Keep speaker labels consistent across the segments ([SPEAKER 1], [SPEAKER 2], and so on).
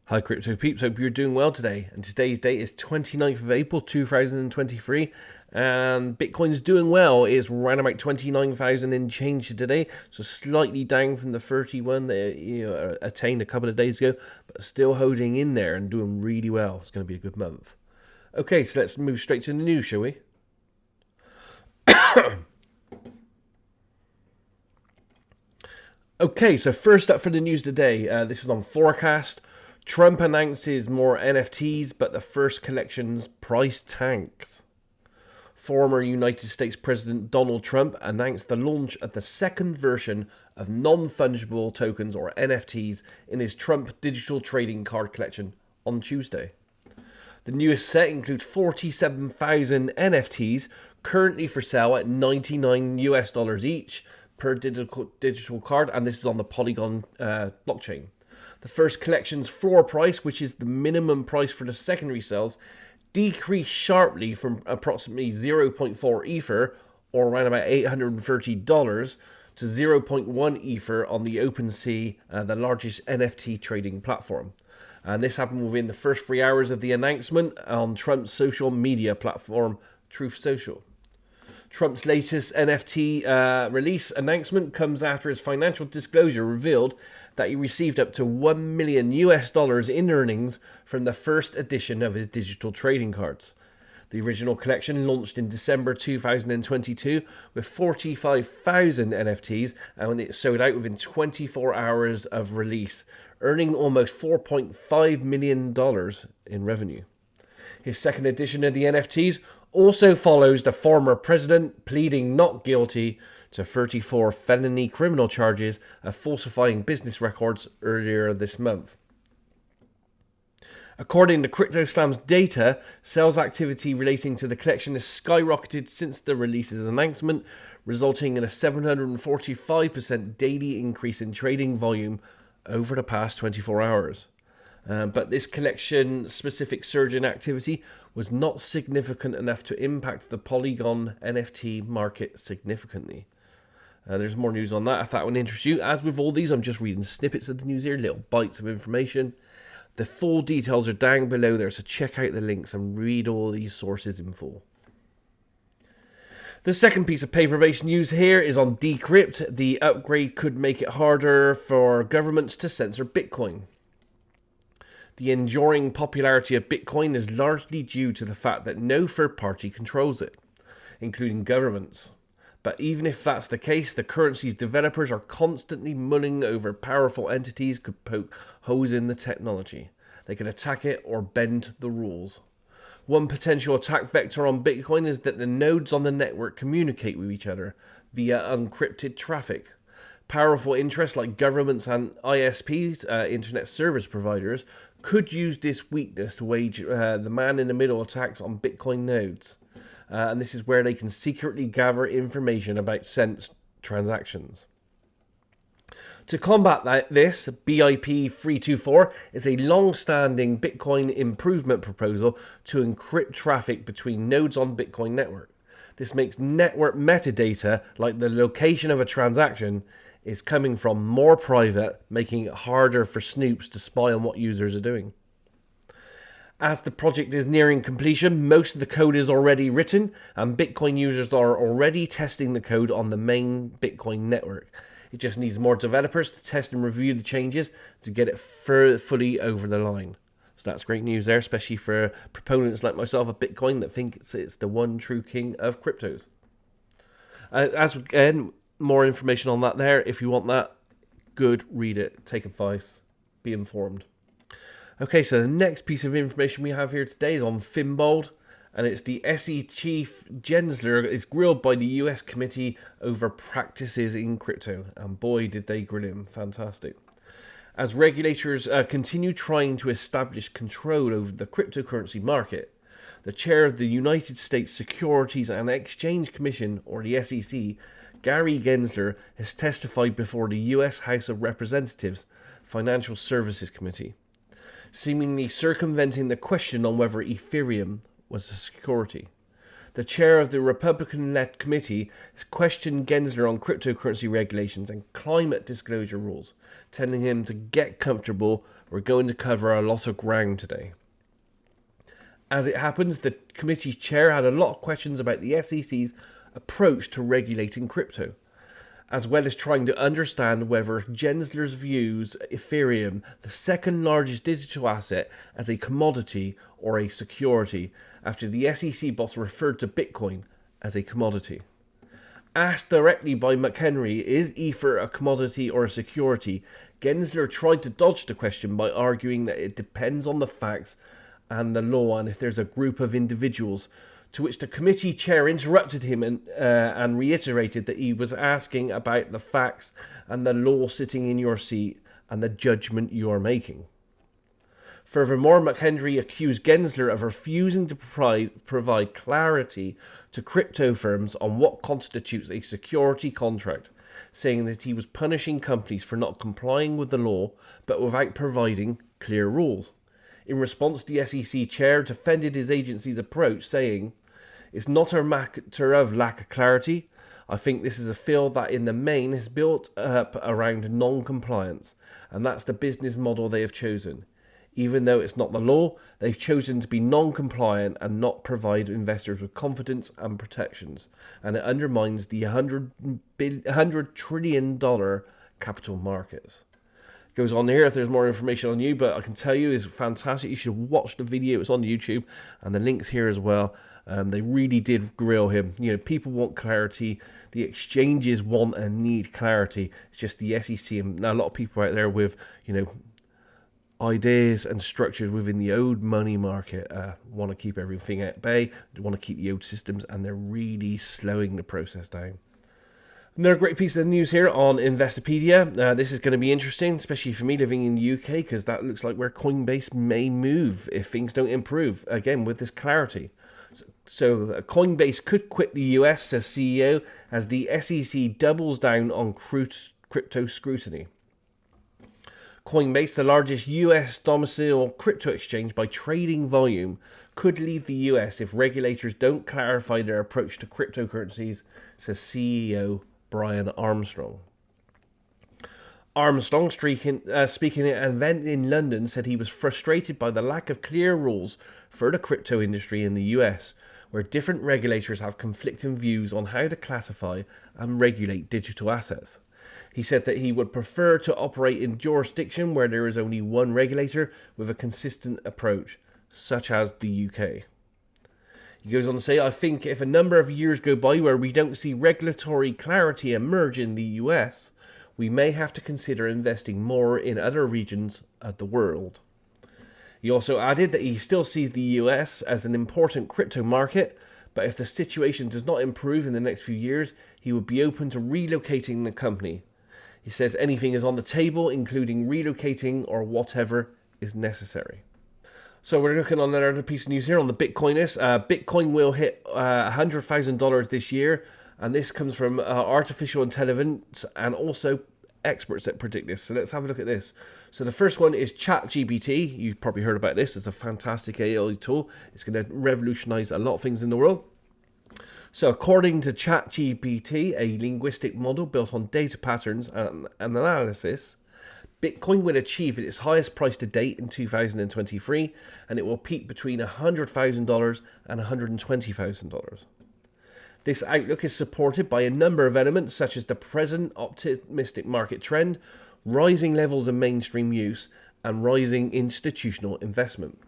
[SPEAKER 1] Hi Crypto Peeps, hope you're doing well today. And today's date is 29th of April 2023 and Bitcoin's doing well. It's around about 29,000 and change today, so slightly down from the 31 that attained a couple of days ago, but still holding in there and doing really well. It's going to be a good month. Okay, so let's move straight to the news, shall we? Okay, so first up for the news today, this is on Forecast. Trump announces more NFTs, but the first collection's price tanks. Former United States President Donald Trump announced the launch of the second version of non-fungible tokens, or NFTs, in his Trump digital trading card collection on Tuesday. The newest set includes 47,000 NFTs, currently for sale at $99 each per digital card, and this is on the Polygon blockchain. The first collection's floor price, which is the minimum price for the secondary sales, decreased sharply from approximately 0.4 Ether, or around about $830, to 0.1 Ether on the OpenSea, the largest NFT trading platform. And this happened within the first 3 hours of the announcement on Trump's social media platform, Truth Social. Trump's latest NFT release announcement comes after his financial disclosure revealed that he received up to $1 million in earnings from the first edition of his digital trading cards. The original collection launched in December 2022 with 45,000 NFTs, and it sold out within 24 hours of release, earning almost $4.5 million in revenue. His second edition of the NFTs also follows the former president pleading not guilty to 34 felony criminal charges of falsifying business records earlier this month. According to CryptoSlam's data, sales activity relating to the collection has skyrocketed since the release's announcement, resulting in a 745% daily increase in trading volume over the past 24 hours. But this collection-specific surge in activity was not significant enough to impact the Polygon NFT market significantly. There's more news on that if that one interests you. As with all these, I'm just reading snippets of the news here, little bites of information. The full details are down below there, so check out the links and read all these sources in full. The second piece of paper-based news here is on Decrypt. The upgrade could make it harder for governments to censor Bitcoin. The enduring popularity of Bitcoin is largely due to the fact that no third party controls it, including governments. But even if that's the case, the currency's developers are constantly mulling over powerful entities could poke holes in the technology. They can attack it or bend the rules. One potential attack vector on Bitcoin is that the nodes on the network communicate with each other via unencrypted traffic. Powerful interests like governments and ISPs, internet service providers, could use this weakness to wage the man-in-the-middle attacks on Bitcoin nodes. And this is where they can secretly gather information about sent transactions. To combat this, BIP 324 is a long-standing Bitcoin improvement proposal to encrypt traffic between nodes on Bitcoin network. This makes network metadata, like the location of a transaction, is coming from more private, making it harder for snoops to spy on what users are doing. As the project is nearing completion, most of the code is already written, and Bitcoin users are already testing the code on the main Bitcoin network. It just needs more developers to test and review the changes to get it fully over the line. So that's great news there, especially for proponents like myself of Bitcoin that think it's the one true king of cryptos. As again, more information on that there. If you want that, good, read it, take advice, be informed. Okay, so the next piece of information we have here today is on Finbold, and it's the SE chief Gensler is grilled by the US committee over practices in crypto, and boy did they grill him, fantastic. As regulators continue trying to establish control over the cryptocurrency market, the chair of the United States Securities and Exchange Commission, or the SEC, Gary Gensler, has testified before the US House of Representatives Financial Services Committee, seemingly circumventing the question on whether Ethereum was a security. The chair of the Republican-led committee has questioned Gensler on cryptocurrency regulations and climate disclosure rules, telling him to get comfortable. We're going to cover a lot of ground today. As it happens, the committee chair had a lot of questions about the SEC's approach to regulating crypto, as well as trying to understand whether Gensler's views Ethereum, the second largest digital asset, as a commodity or a security, after the SEC boss referred to Bitcoin as a commodity. Asked directly by McHenry, is Ether a commodity or a security, Gensler tried to dodge the question by arguing that it depends on the facts and the law and if there's a group of individuals, to which the committee chair interrupted him and reiterated that he was asking about the facts and the law sitting in your seat and the judgment you are making. Furthermore, McHenry accused Gensler of refusing to provide clarity to crypto firms on what constitutes a security contract, saying that he was punishing companies for not complying with the law, but without providing clear rules. In response, the SEC chair defended his agency's approach, saying, "It's not a matter of lack of clarity. I think this is a field that in the main is built up around non-compliance, and that's the business model they have chosen. Even though it's not the law, they've chosen to be non-compliant and not provide investors with confidence and protections, and it undermines the $100 trillion capital markets." Goes on here if there's more information on you, but I can tell you it's fantastic. You should watch the video. It's on YouTube, and the link's here as well. They really did grill him. People want clarity. The exchanges want and need clarity. It's just the SEC and now a lot of people out there with, ideas and structures within the old money market want to keep everything at bay. They want to keep the old systems, and they're really slowing the process down. Another great piece of news here on Investopedia. This is going to be interesting, especially for me living in the UK, because that looks like where Coinbase may move if things don't improve, again, with this clarity. So Coinbase could quit the US, says CEO, as the SEC doubles down on crypto scrutiny. Coinbase, the largest US domicile crypto exchange by trading volume, could leave the US if regulators don't clarify their approach to cryptocurrencies, says CEO Brian Armstrong. Armstrong, speaking at an event in London, said he was frustrated by the lack of clear rules for the crypto industry in the US, where different regulators have conflicting views on how to classify and regulate digital assets. He said that he would prefer to operate in jurisdiction where there is only one regulator with a consistent approach, such as the UK. He goes on to say, "I think if a number of years go by where we don't see regulatory clarity emerge in the US, we may have to consider investing more in other regions of the world." He also added that he still sees the US as an important crypto market, but if the situation does not improve in the next few years, he would be open to relocating the company. He says anything is on the table, including relocating or whatever is necessary. So we're looking on another piece of news here on the Bitcoinist. Bitcoin will hit $100,000 this year, and this comes from artificial intelligence and also experts that predict this. So let's have a look at this. So the first one is ChatGPT. You've probably heard about this. It's a fantastic AI tool. It's going to revolutionize a lot of things in the world. So according to ChatGPT, a linguistic model built on data patterns and analysis, Bitcoin will achieve its highest price to date in 2023, and it will peak between $100,000 and $120,000. This outlook is supported by a number of elements such as the present optimistic market trend, rising levels of mainstream use, and rising institutional investment.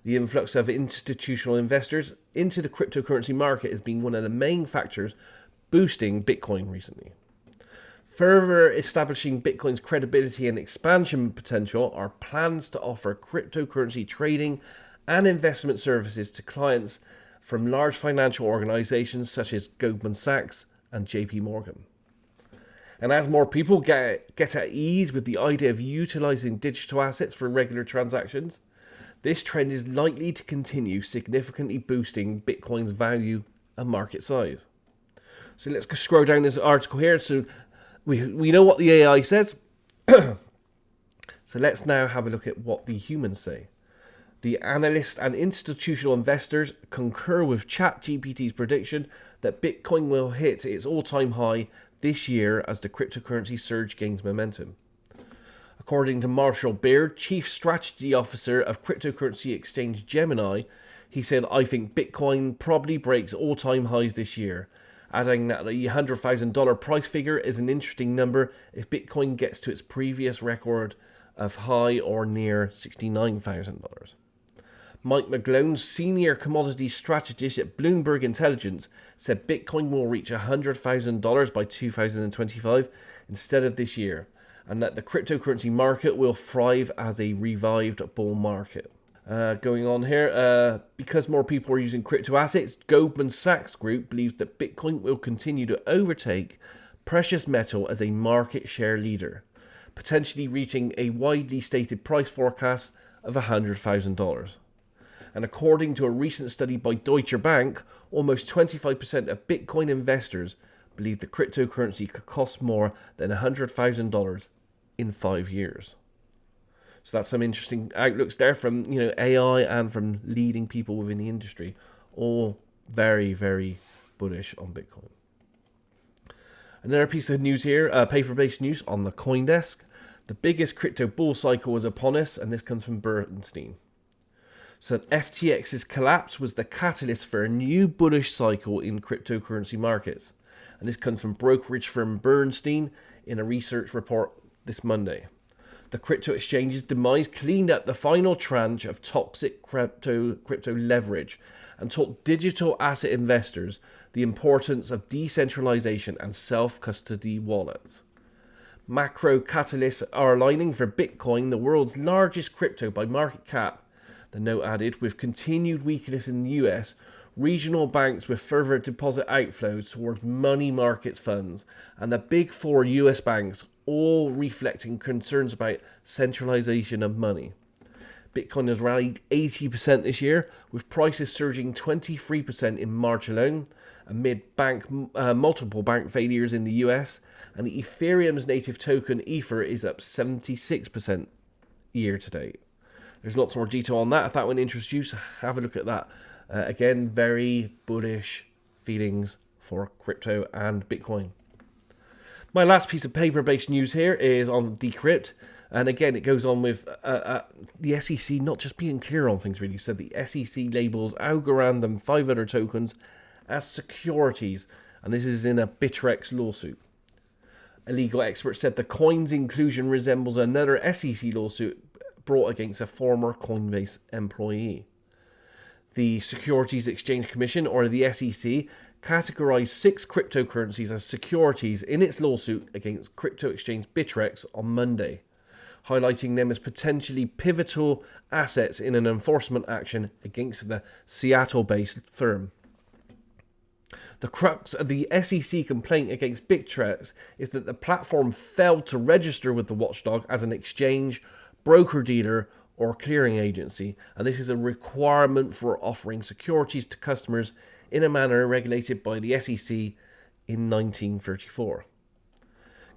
[SPEAKER 1] The influx of institutional investors into the cryptocurrency market has been one of the main factors boosting Bitcoin recently. Further establishing Bitcoin's credibility and expansion potential are plans to offer cryptocurrency trading and investment services to clients from large financial organizations such as Goldman Sachs and JP Morgan. And as more people get at ease with the idea of utilizing digital assets for regular transactions, this trend is likely to continue, significantly boosting Bitcoin's value and market size. So let's go scroll down this article here. So we know what the AI says. So let's now have a look at what the humans say. The analysts and institutional investors concur with ChatGPT's prediction that Bitcoin will hit its all-time high this year as the cryptocurrency surge gains momentum. According to Marshall Beard, Chief Strategy Officer of cryptocurrency exchange Gemini, he said, "I think Bitcoin probably breaks all-time highs this year," adding that the $100,000 price figure is an interesting number if Bitcoin gets to its previous record of high or near $69,000. Mike McGlone, senior commodity strategist at Bloomberg Intelligence, said Bitcoin will reach $100,000 by 2025 instead of this year, and that the cryptocurrency market will thrive as a revived bull market. Going on here, because more people are using crypto assets, Goldman Sachs Group believes that Bitcoin will continue to overtake precious metal as a market share leader, potentially reaching a widely stated price forecast of $100,000. And according to a recent study by Deutsche Bank, almost 25% of Bitcoin investors believe the cryptocurrency could cost more than $100,000 in 5 years. So that's some interesting outlooks there from AI and from leading people within the industry, all very, very bullish on Bitcoin. Another piece of news here, paper-based news on the CoinDesk. The biggest crypto bull cycle is upon us, and this comes from Bernstein. So FTX's collapse was the catalyst for a new bullish cycle in cryptocurrency markets. And this comes from brokerage firm Bernstein in a research report this Monday. The crypto exchange's demise cleaned up the final tranche of toxic crypto leverage and taught digital asset investors the importance of decentralization and self-custody wallets. Macro catalysts are aligning for Bitcoin, the world's largest crypto by market cap. The note added, with continued weakness in the US, regional banks with further deposit outflows towards money markets funds, and the big four US banks all reflecting concerns about centralization of money. Bitcoin has rallied 80% this year, with prices surging 23% in March alone, amid multiple bank failures in the US, and Ethereum's native token Ether is up 76% year to date. There's lots more detail on that. If that one interests you, so have a look at that. Again, very bullish feelings for crypto and Bitcoin. My last piece of paper-based news here is on Decrypt. And again, it goes on with the SEC not just being clear on things, really. So the SEC labels Algorand and 5 other tokens as securities. And this is in a Bittrex lawsuit. A legal expert said the coin's inclusion resembles another SEC lawsuit brought against a former Coinbase employee. The Securities Exchange Commission, or the SEC, categorized 6 cryptocurrencies as securities in its lawsuit against crypto exchange Bittrex on Monday, highlighting them as potentially pivotal assets in an enforcement action against the Seattle-based firm. The crux of the SEC complaint against Bittrex is that the platform failed to register with the watchdog as an exchange, broker-dealer, or clearing agency, and this is a requirement for offering securities to customers in a manner regulated by the SEC in 1934.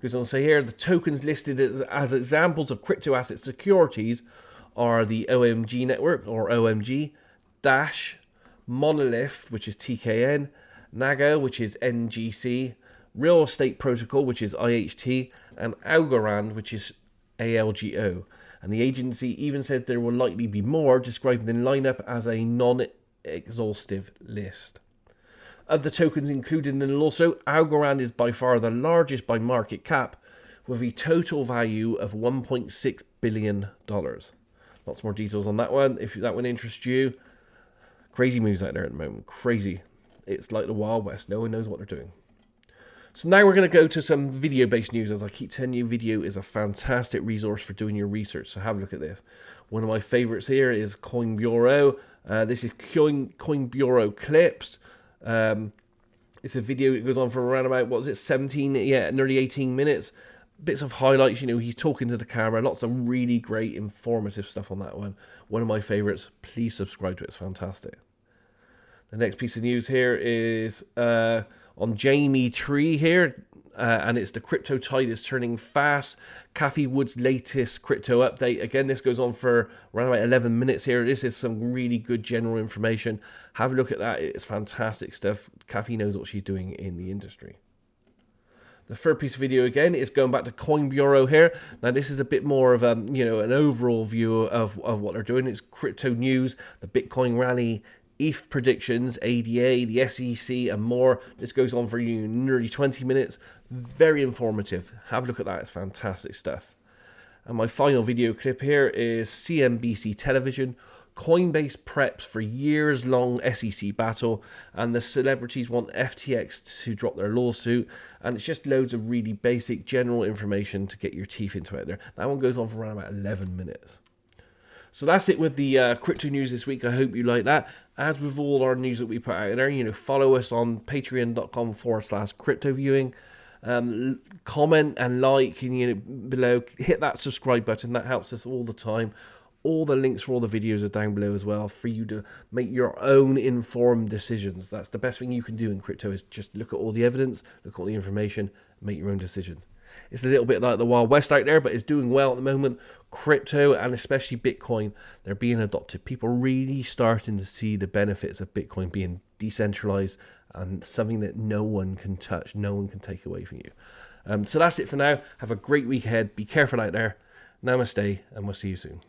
[SPEAKER 1] Goes on to say here, the tokens listed as examples of crypto asset securities are the OMG network, or OMG, Dash, Monolith, which is TKN, Naga, which is NGC, Real Estate Protocol, which is IHT, and Algorand, which is ALGO. And the agency even said there will likely be more, describing the lineup as a non-exhaustive list. Of the tokens included in the lawsuit, Algorand is by far the largest by market cap, with a total value of $1.6 billion. Lots more details on that one, if that one interests you. Crazy moves out there at the moment, crazy. It's like the Wild West, no one knows what they're doing. So now we're going to go to some video-based news. As I keep telling you, video is a fantastic resource for doing your research, so have a look at this. One of my favorites here is Coin Bureau. This is Coin Bureau Clips. It's a video that goes on for around about, nearly 18 minutes. Bits of highlights, he's talking to the camera. Lots of really great informative stuff on that one. One of my favorites. Please subscribe to it. It's fantastic. The next piece of news here is on Jamie Tree here. and it's the crypto tide is turning fast. Cathie Wood's latest crypto update. Again, this goes on for around about 11 minutes here. This is some really good general information. Have a look at that. It's fantastic stuff. Cathie knows what she's doing in the industry. The third piece of video again is going back to Coin Bureau here. Now this is a bit more of an overall view of what they're doing. It's crypto news, the Bitcoin rally, ETH predictions, ADA, the SEC, and more. This goes on for nearly 20 minutes. Very informative. Have a look at that. It's fantastic stuff. And my final video clip here is CNBC television. Coinbase preps for years-long SEC battle, and the celebrities want FTX to drop their lawsuit, and it's just loads of really basic general information to get your teeth into it there. That one goes on for around about 11 minutes. So that's it with the crypto news this week. I hope you like that. As with all our news that we put out there, follow us on patreon.com/CryptoViewing. Comment and like below. Hit that subscribe button. That helps us all the time. All the links for all the videos are down below as well for you to make your own informed decisions. That's the best thing you can do in crypto, is just look at all the evidence, look at all the information, make your own decisions. It's a little bit like the Wild West out there, but it's doing well at the moment. Crypto, and especially Bitcoin, they're being adopted. People are really starting to see the benefits of Bitcoin being decentralized and something that no one can touch, no one can take away from you. So that's it for now. Have a great week ahead. Be careful out there. Namaste, and we'll see you soon.